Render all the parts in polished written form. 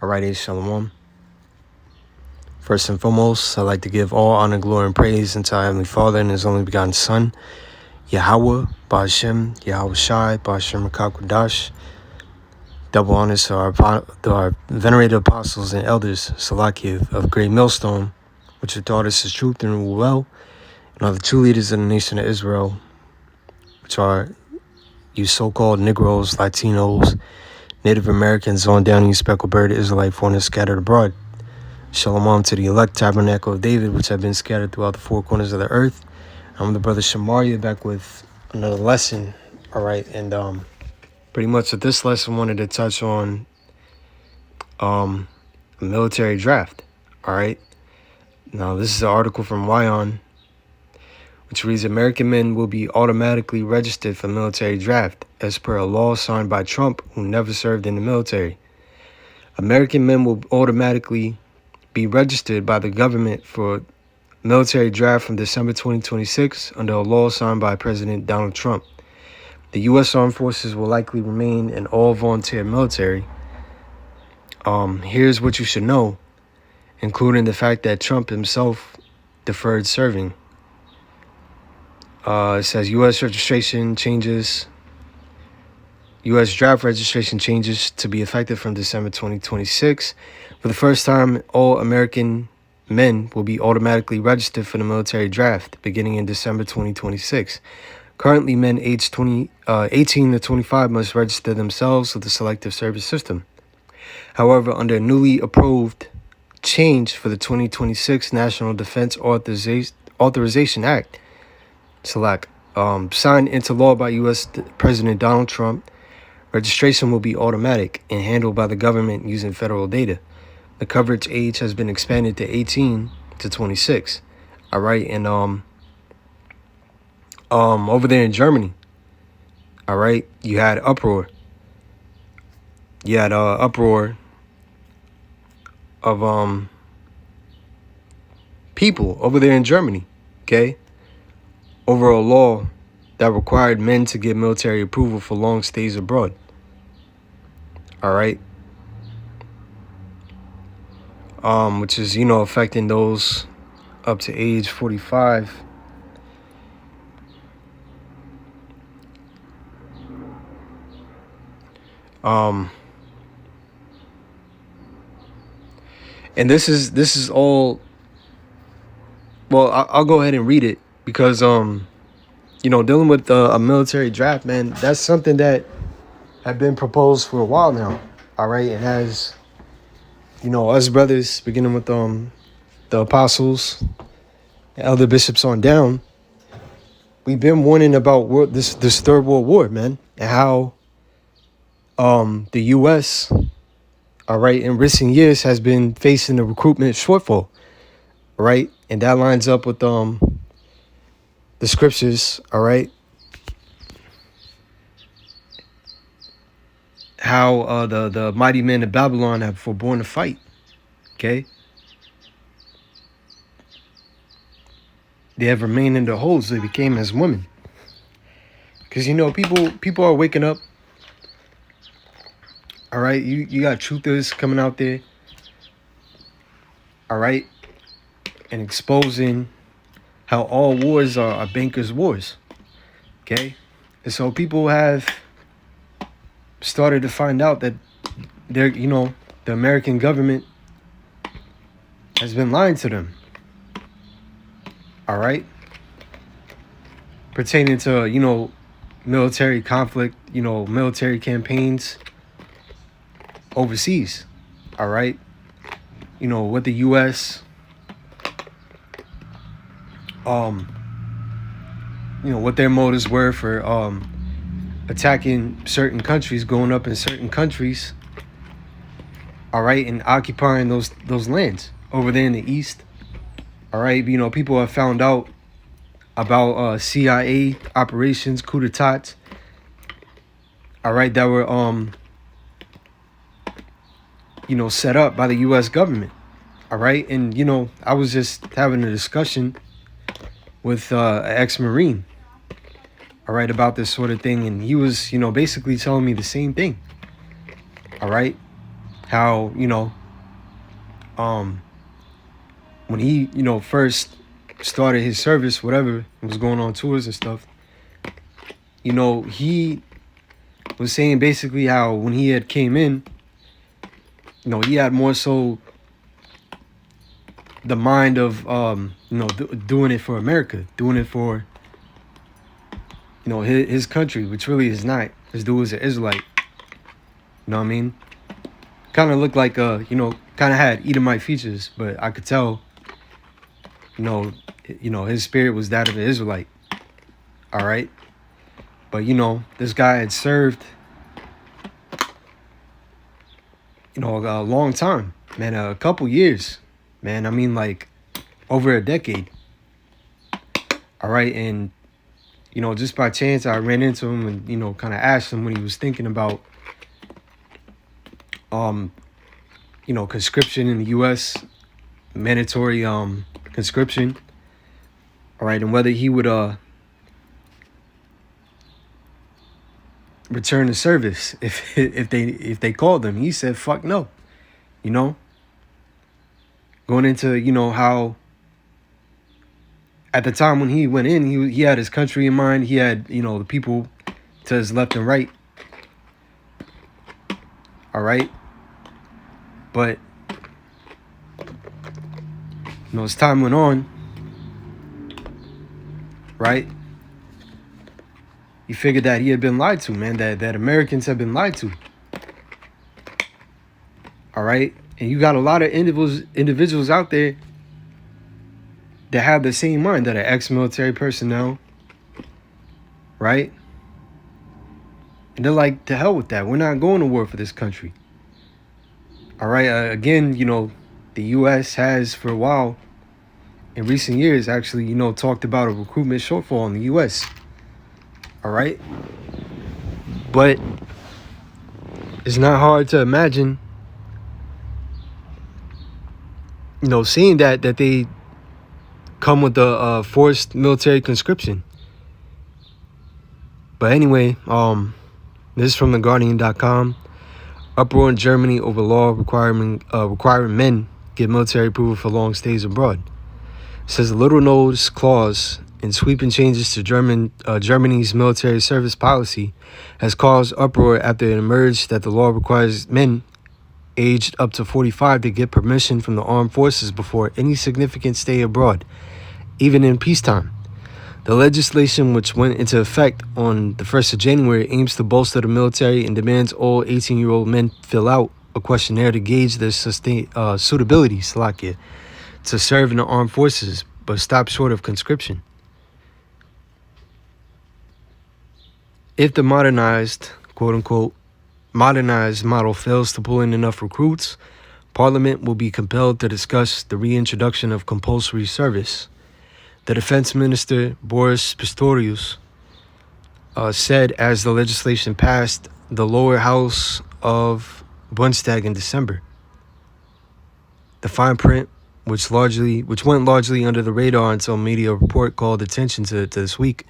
Alrighty, Shalom. First and foremost, I'd like to give all honor, glory, and praise unto our Heavenly Father and His only begotten Son, Yahweh, Ba'Shem, Yahweh Shai, Ba'Shem Rakakwadash. Double honors to our venerated apostles and elders, Salakia of Great Millstone, which have taught us His truth and rule well, and are the true leaders of the nation of Israel, which are you so-called Negroes, Latinos, Native Americans, on down you speckled bird, Israelite foreigners scattered abroad. Shalom to the elect tabernacle of David, which have been scattered throughout the four corners of the earth. I'm the brother Shamaria back with another lesson. All right, and pretty much with this lesson, wanted to touch on a military draft. All right, now this is an article from Wyon, which reads: American men will be automatically registered for military draft as per a law signed by Trump, who never served in the military. American men will automatically be registered by the government for military draft from December 2026 under a law signed by President Donald Trump. The U.S. Armed Forces will likely remain an all-volunteer military. Here's what you should know, including the fact that Trump himself deferred serving. It says U.S. registration changes. U.S. draft registration changes to be effective from December 2026. For the first time, all American men will be automatically registered for the military draft beginning in December 2026. Currently, men aged 18 to 25 must register themselves with the Selective Service System. However, under a newly approved change for the 2026 National Defense Authorization Act, signed into law by U.S. President Donald Trump, registration will be automatic and handled by the government using federal data. The coverage age has been expanded to 18 to 26. All right, and over there in Germany, all right, you had uproar. You had uproar of people over there in Germany, okay, over a law that required men to get military approval for long stays abroad. All right. Which is, affecting those up to age 45. And this is all, well, I'll go ahead and read it because, dealing with a military draft, man, that's something that had been proposed for a while now. All right. And has, us brothers, beginning with the apostles, elder bishops on down, we've been warning about this third world war, man, and how the U.S., all right, in recent years has been facing a recruitment shortfall, right? And that lines up with the scriptures, all right? How the mighty men of Babylon have forborne to fight, okay? They have remained in their holes. They became as women. Because, people are waking up. All right, you got truthers coming out there. All right, and exposing how all wars are bankers' wars. Okay, and so people have started to find out that the American government has been lying to them. All right, pertaining to military conflict, military campaigns overseas. All right, what the U.S. What their motives were for attacking certain countries, going up in certain countries, all right, and occupying those lands over there in the east. All right, people have found out about CIA operations, coup d'etats, all right, that were set up by the U.S. government. All right, and I was just having a discussion with an ex-Marine, all right, about this sort of thing, and he was basically telling me the same thing. All right, how, when he, first started his service, whatever, was going on tours and stuff, he was saying basically how when he had came in, he had more so the mind of, doing it for America, doing it for, his country, which really is not. This dude was an Israelite. You know what I mean? Kind of looked like, kind of had Edomite features, but I could tell, his spirit was that of an Israelite. All right. But, this guy had served, a long time, man, a couple years, man. I mean, like over a decade. All right. And, just by chance, I ran into him and, kind of asked him what he was thinking about, conscription in the U.S., mandatory conscription. All right. And whether he would return to service if they called him. He said, fuck no. Going into, how at the time when he went in, he had his country in mind. He had, the people to his left and right. All right. But, as time went on, right, he figured that he had been lied to, man, that Americans have been lied to. All right. And you got a lot of individuals out there that have the same mind, that are ex-military personnel, right? And they're like, to hell with that. We're not going to war for this country. All right. Again, the U.S. has for a while, in recent years, actually, talked about a recruitment shortfall in the U.S. All right. But it's not hard to imagine, seeing that they come with the forced military conscription. But anyway, this is from TheGuardian.com. Uproar in Germany over law requiring men get military approval for long stays abroad. It says a little notice clause in sweeping changes to Germany's military service policy has caused uproar after it emerged that the law requires men aged up to 45 to get permission from the armed forces before any significant stay abroad, even in peacetime. The legislation, which went into effect on the 1st of January, aims to bolster the military and demands all 18-year-old men fill out a questionnaire to gauge their suitability to serve in the armed forces, but stop short of conscription. If the modernized, quote-unquote, modernized model fails to pull in enough recruits, Parliament will be compelled to discuss the reintroduction of compulsory service. The Defense Minister, Boris Pistorius, said as the legislation passed the lower house of Bundestag in December. The fine print, which went largely under the radar until media report called attention to this week,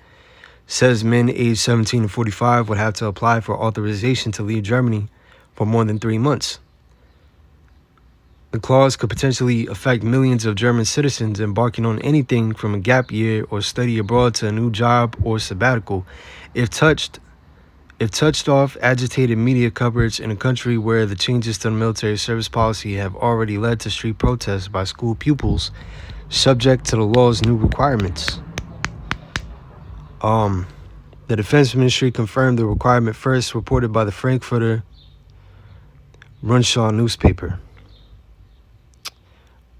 says men aged 17 to 45 would have to apply for authorization to leave Germany for more than 3 months. The clause could potentially affect millions of German citizens embarking on anything from a gap year or study abroad to a new job or sabbatical. If touched off agitated media coverage in a country where the changes to the military service policy have already led to street protests by school pupils subject to the law's new requirements. The Defense Ministry confirmed the requirement first reported by the Frankfurter Rundschau newspaper.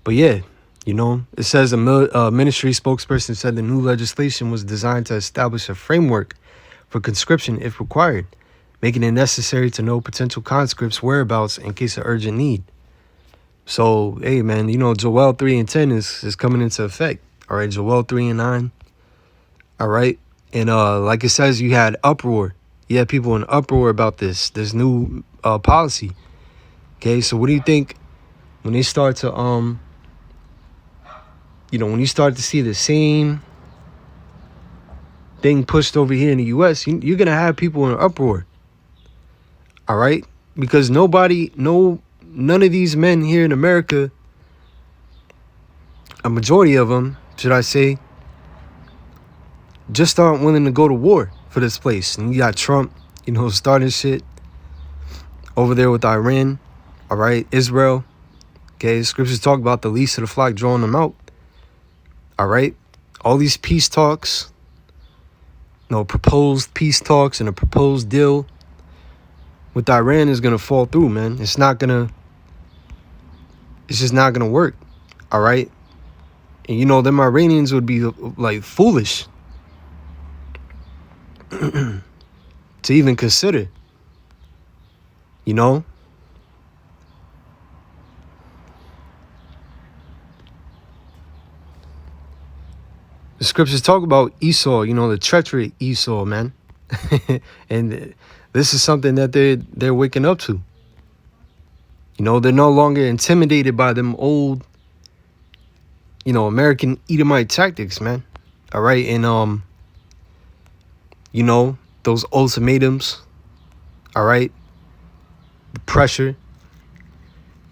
But yeah, it says a ministry spokesperson said the new legislation was designed to establish a framework for conscription if required, making it necessary to know potential conscripts' whereabouts in case of urgent need. So, hey, man, Joel 3 and 10 is coming into effect. All right, Joel 3 and 9. All right. And like it says, you had uproar. You had people in uproar about this new policy. Okay, so what do you think when they start to when you start to see the same thing pushed over here in the U.S., you're going to have people in uproar. All right? Because no none of these men here in America, a majority of them, should I say, just aren't willing to go to war for this place. And you got Trump, starting shit over there with Iran, all right, Israel. Okay, scriptures talk about the least of the flock drawing them out. All right, all these peace talks, proposed peace talks and a proposed deal with Iran is gonna fall through, man. It's just not gonna work. All right, and them Iranians would be like foolish to even consider. The scriptures talk about Esau, the treachery Esau, man. And this is something that they're waking up to. They're no longer intimidated by them old, American Edomite tactics, man. All right. And, those ultimatums. All right. The pressure,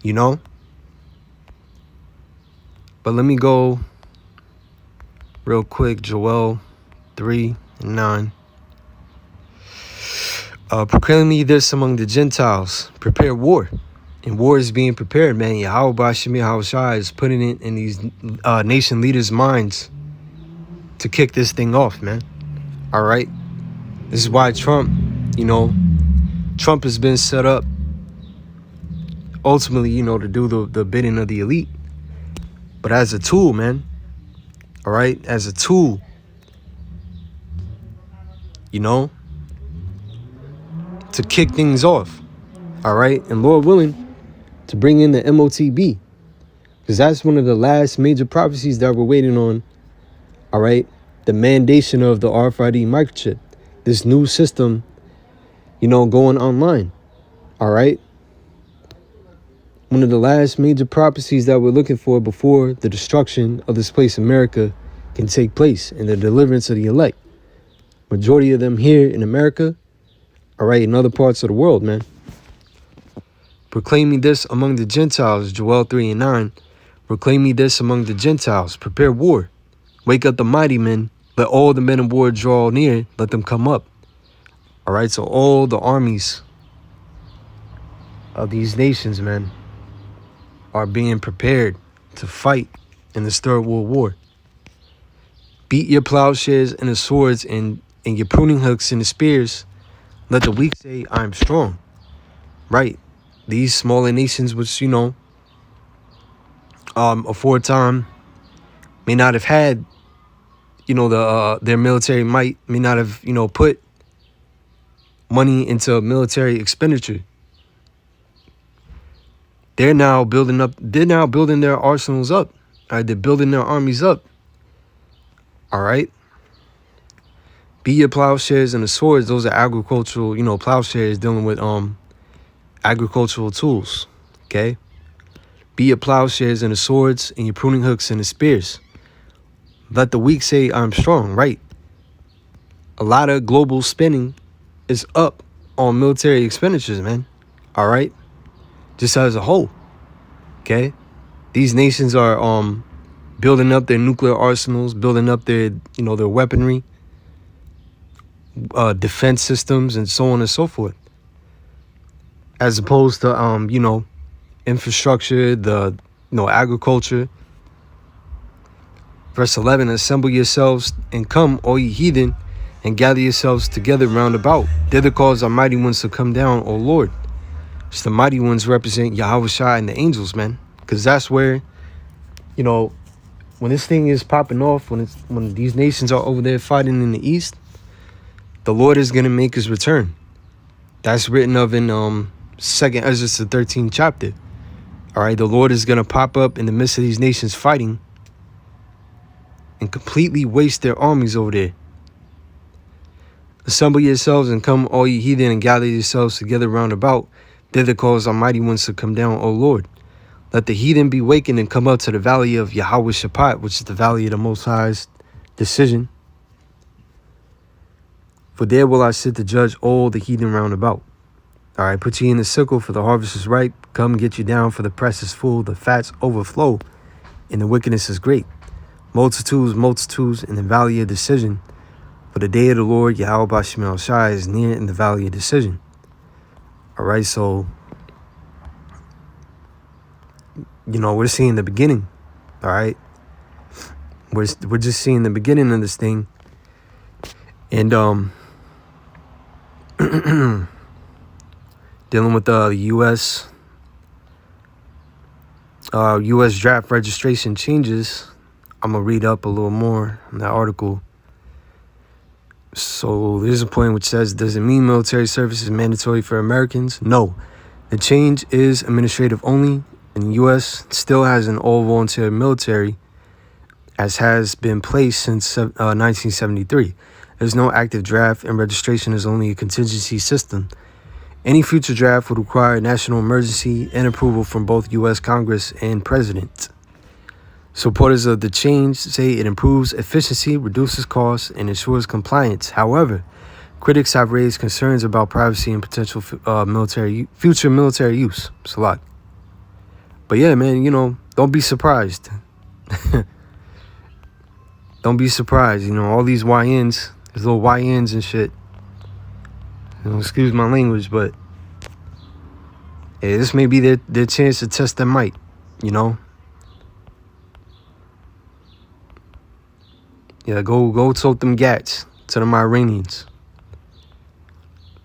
But let me go real quick. Joel 3:9. Proclaim ye this among the Gentiles. Prepare war. And war is being prepared, man. Yahweh Bashim Yahushua is putting it in these nation leaders' minds to kick this thing off, man. All right. This is why Trump has been set up ultimately, to do the bidding of the elite. But as a tool, man. All right. As a tool, to kick things off. All right. And Lord willing, to bring in the MOTB. Because that's one of the last major prophecies that we're waiting on. All right. The mandation of the RFID microchip. This new system, going online. All right. One of the last major prophecies that we're looking for before the destruction of this place, America, can take place and the deliverance of the elect. Majority of them here in America, all right, in other parts of the world, man. Proclaiming this among the Gentiles, Joel 3:9. Proclaiming this among the Gentiles. Prepare war. Wake up the mighty men. Let all the men of war draw near. Let them come up. All right, so all the armies of these nations, man, are being prepared to fight in this Third World War. Beat your plowshares and the swords and your pruning hooks and the spears. Let the weak say, I am strong. Right. These smaller nations, which, aforetime may not have had, their military might, may not have, put money into military expenditure. They're now building their arsenals up. All right, they're building their armies up. All right. Be your plowshares and the swords. Those are agricultural, plowshares dealing with agricultural tools. Okay. Be your plowshares and the swords and your pruning hooks and the spears. Let the weak say, I'm strong. Right. A lot of global spending is up on military expenditures, man. All right. Just as a whole. Okay. These nations are building up their nuclear arsenals, building up their, their weaponry, defense systems, and so on and so forth. As opposed to, infrastructure, agriculture. Verse 11, assemble yourselves and come, all ye heathen, and gather yourselves together round about. Thither cause our mighty ones to come down, O Lord. So the mighty ones represent Yahushua and the angels, man. Because that's where, when this thing is popping off, when these nations are over there fighting in the east, the Lord is going to make his return. That's written of in 2nd Ezra, the 13th chapter. All right, the Lord is going to pop up in the midst of these nations fighting and completely waste their armies over there. Assemble yourselves and come, all ye heathen, and gather yourselves together round about. Thither cause our mighty ones to come down, O Lord. Let the heathen be wakened and come up to the valley of Yahweh Shaphat, which is the valley of the Most High's decision. For there will I sit to judge all the heathen round about. All right, put ye in the sickle, for the harvest is ripe. Come get you down, for the press is full, the fats overflow, and the wickedness is great. Multitudes, multitudes in the valley of decision. For the day of the Lord, Yahweh Bashem El Shai, is near in the valley of decision. All right, so, we're seeing the beginning. All right, we're just seeing the beginning of this thing, and dealing with the U.S. Draft registration changes. I'm gonna read up a little more on that article. So there's a point which says, does it mean military service is mandatory for Americans? No. The change is administrative only, and the U.S. still has an all-volunteer military, as has been placed since 1973. There's no active draft, and registration is only a contingency system. Any future draft would require national emergency and approval from both U.S. Congress and President. Supporters of the change say it improves efficiency, reduces costs, and ensures compliance. However, critics have raised concerns about privacy and potential future military use. It's a lot. But yeah, man, don't be surprised. Don't be surprised. All these YNs, these little YNs and shit. Excuse my language, but this may be their chance to test their might, Yeah, go tote them gats to them Iranians.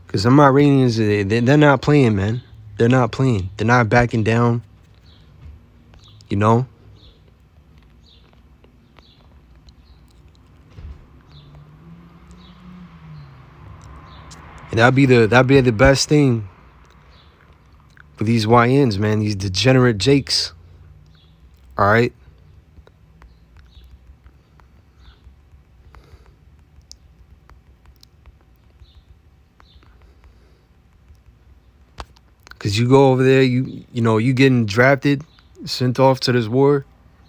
Because them Iranians, they're not playing, man. They're not playing. They're not backing down, And that'd be the best thing for these YNs, man. These degenerate Jakes. All right. Because you go over there, you getting drafted, sent off to this war,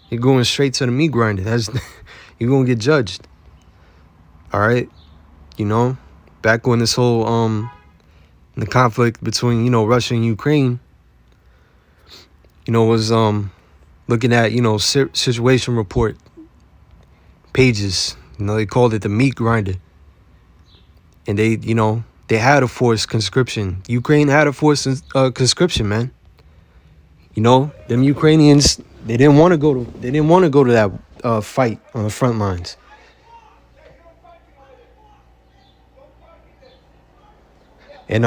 you're going straight to the meat grinder. You're going to get judged. All right? Back when this whole, the conflict between, Russia and Ukraine, was looking at, situation report pages. They called it the meat grinder. And they had a forced conscription. Ukraine had a forced conscription, man. Them Ukrainians, they didn't want to go to that fight on the front lines. And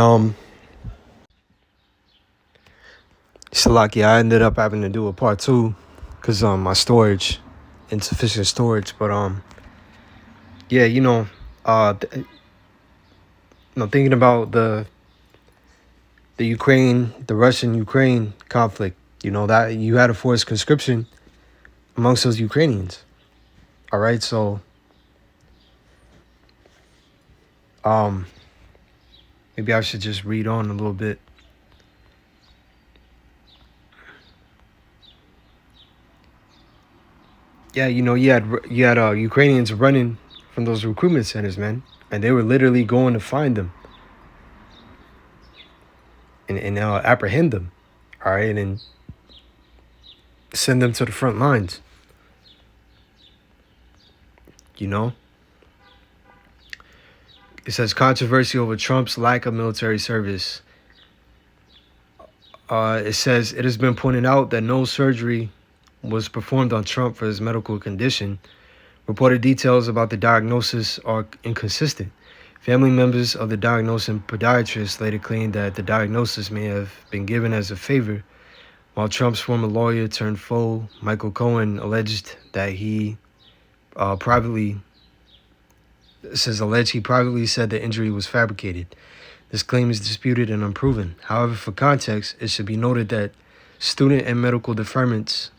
Salaki, I ended up having to do a part 2 because my storage, insufficient storage. But yeah, thinking about the Russian-Ukraine conflict, that you had a forced conscription amongst those Ukrainians. All right, so maybe I should just read on a little bit. Yeah, you had Ukrainians running from those recruitment centers, man. And they were literally going to find them and apprehend them, all right, and send them to the front lines. It says controversy over Trump's lack of military service. It says it has been pointed out that no surgery was performed on Trump for his medical condition. Reported details about the diagnosis are inconsistent. Family members of the diagnosing podiatrist later claimed that the diagnosis may have been given as a favor, while Trump's former lawyer turned foe, Michael Cohen, alleged that he privately said the injury was fabricated. This claim is disputed and unproven. However, for context, it should be noted that student and medical deferments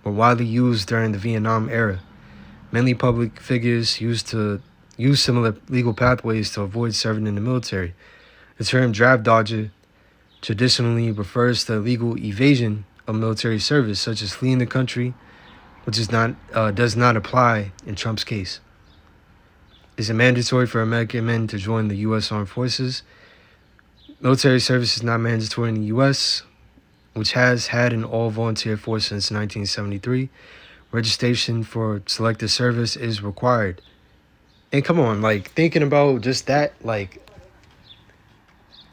were widely used during the Vietnam era. Many public figures used similar legal pathways to avoid serving in the military. The term draft dodger traditionally refers to legal evasion of military service, such as fleeing the country, which does not apply in Trump's case. Is it mandatory for American men to join the U.S. Armed Forces? Military service is not mandatory in the U.S., which has had an all-volunteer force since 1973. Registration for selective service is required. And come on, like, thinking about just that, like,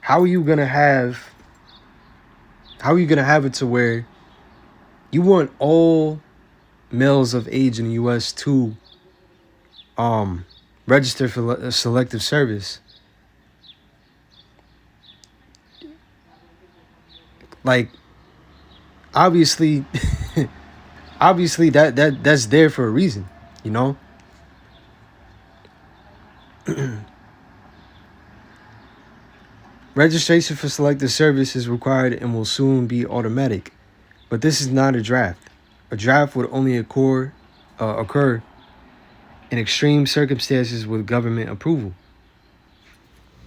how are you gonna have it to where you want all males of age in the U.S. to register for selective service? Like, obviously, obviously that's there for a reason, you know. Registration for selective service is required and will soon be automatic, but this is not a draft. A draft would only occur in extreme circumstances with government approval.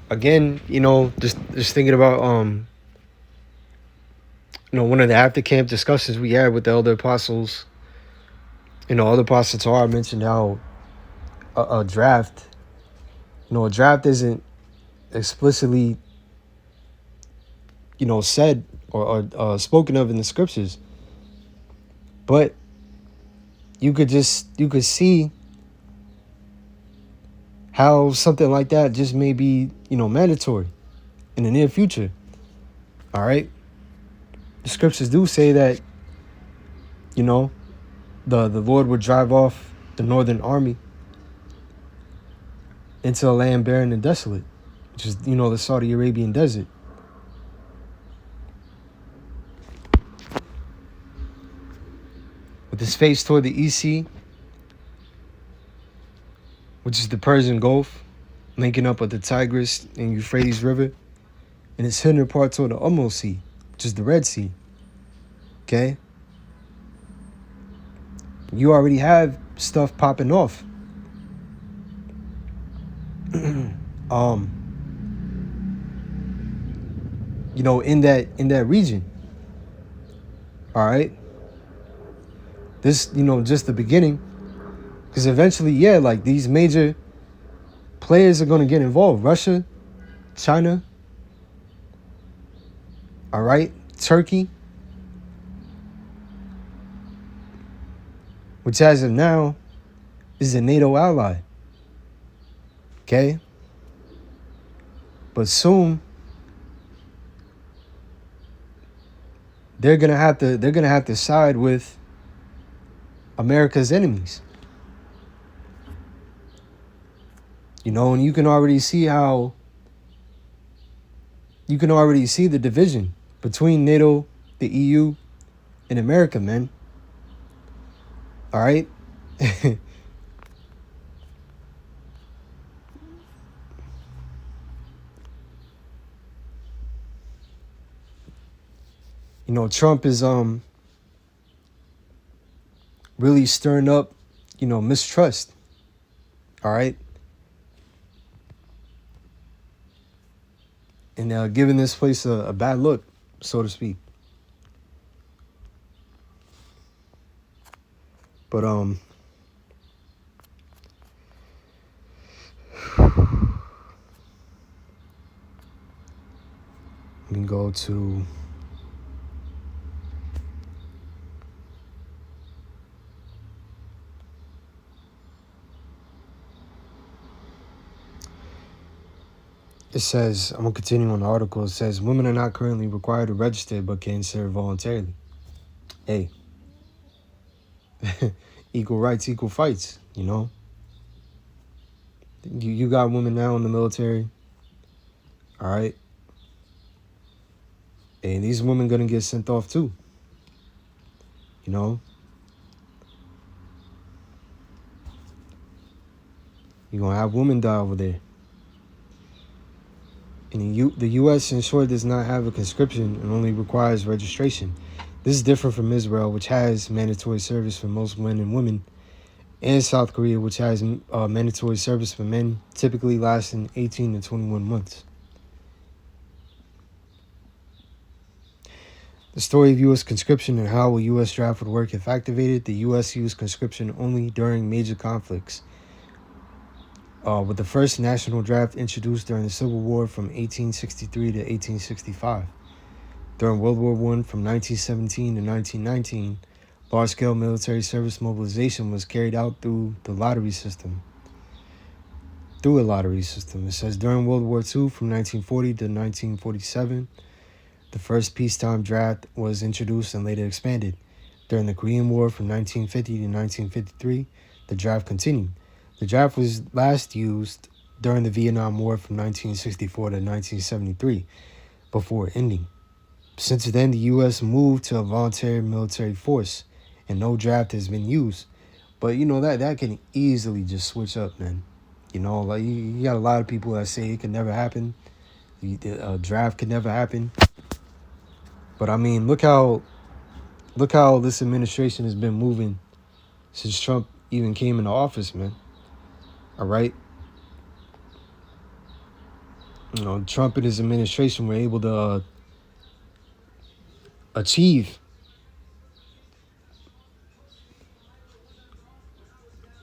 Again, you know, just thinking about one of the after camp discussions we had with the elder apostles. Elder Apostle Torah mentioned how a draft, a draft isn't explicitly, said or spoken of in the scriptures, but you could see how something like that just may be, mandatory in the near future. All right. The scriptures do say that, the Lord would drive off the northern army into a land barren and desolate, which is, the Saudi Arabian desert. With his face toward the EC, which is the Persian Gulf, linking up with the Tigris and Euphrates River, and its hinder part toward the Umm Sea, which is the Red Sea. Okay? You already have stuff popping off. In that region. All right? This, just the beginning. Because eventually, like these major players are going to get involved. Russia, China, all right, Turkey, which as of now is a NATO ally. Okay? But soon they're gonna have to side with America's enemies. And you can already see the division between NATO, the EU, and America, man. All right? Trump is really stirring up, mistrust. All right? And giving this place a bad look, so to speak. But we can go to it says, I'm going to continue on the article. It says, women are not currently required to register but can serve voluntarily. Hey. Equal rights, equal fights, You got women now in the military. All right. And these women going to get sent off too. You're going to have women die over there. And the U.S. in short does not have a conscription and only requires registration. This is different from Israel, which has mandatory service for most men and women, and South Korea, which has mandatory service for men, typically lasting 18 to 21 months. The story of U.S. conscription and how a U.S. draft would work. If activated, the U.S. used conscription only during major conflicts. with the first national draft introduced during the Civil War from 1863 to 1865. During World War I from 1917 to 1919, large-scale military service mobilization was carried out through a lottery system. It says during World War II from 1940 to 1947, the first peacetime draft was introduced and later expanded. During the Korean War from 1950 to 1953, the draft continued. The draft was last used during the Vietnam War from 1964 to 1973, before ending. Since then, the U.S. moved to a voluntary military force, and no draft has been used. But, that can easily just switch up, man. Like you got a lot of people that say it can never happen. A draft could never happen. But, I mean, look how this administration has been moving since Trump even came into office, man. All right? Trump and his administration were able to achieve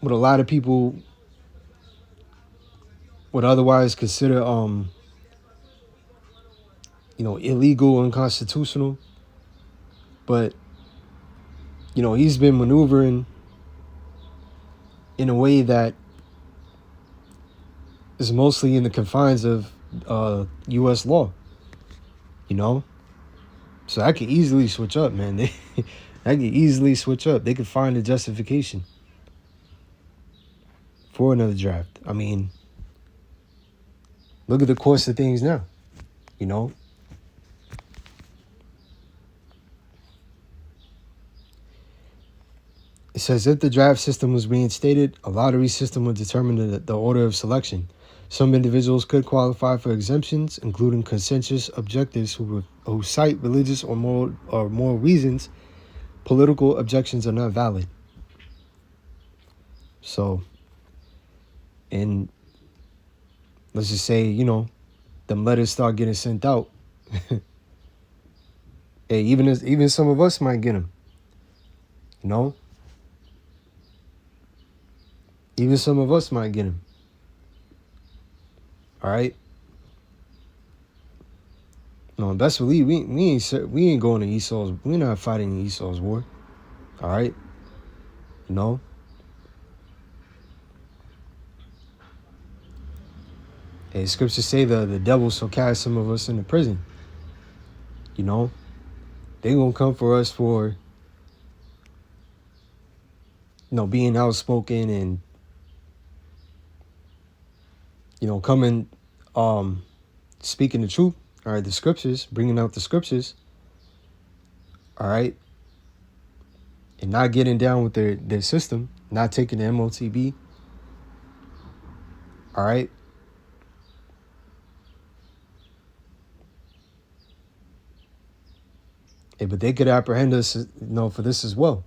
what a lot of people would otherwise consider, illegal, unconstitutional. But, he's been maneuvering in a way that is mostly in the confines of U.S. law, So I could easily switch up, man. I could easily switch up. They could find a justification for another draft. I mean, look at the course of things now, It says if the draft system was reinstated, a lottery system would determine the order of selection. Some individuals could qualify for exemptions, including conscientious objectors who cite religious or moral reasons. Political objections are not valid. So, and let's just say, them letters start getting sent out. Hey, even some of us might get them. Even some of us might get them. All right. No, best believe we ain't going to Esau's. We're not fighting Esau's war. All right. Hey, scriptures say the devil shall cast some of us into prison. They gonna come for us for being outspoken and coming speaking the truth. All right, the scriptures, bringing out the scriptures. All right. And not getting down with their system, not taking the MOTB. All right. Hey, but they could apprehend us, for this as well.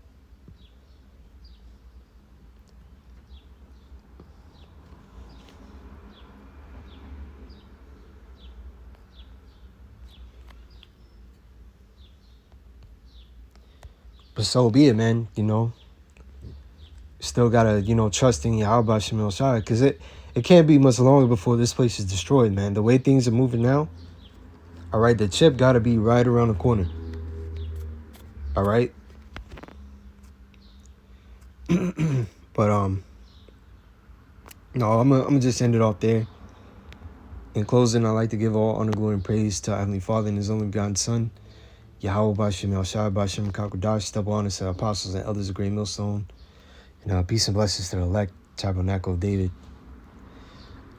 But so be it, man. Still gotta, trust in Yahweh Shem Shai, because it can't be much longer before this place is destroyed, man. The way things are moving now, all right, the chip gotta be right around the corner. All right. But no, I'm gonna just end it off there. In closing, I'd like to give all honor, glory, and praise to our Heavenly Father and His only begotten Son, Yahweh Bashem El Shai, Bashem Kakodash, double honors to the apostles and elders of Great Millstone, and peace and blessings to the elect tabernacle of David,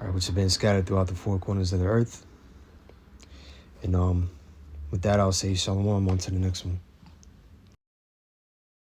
all right, which have been scattered throughout the four corners of the earth. And with that, I'll say shalom on to the next one.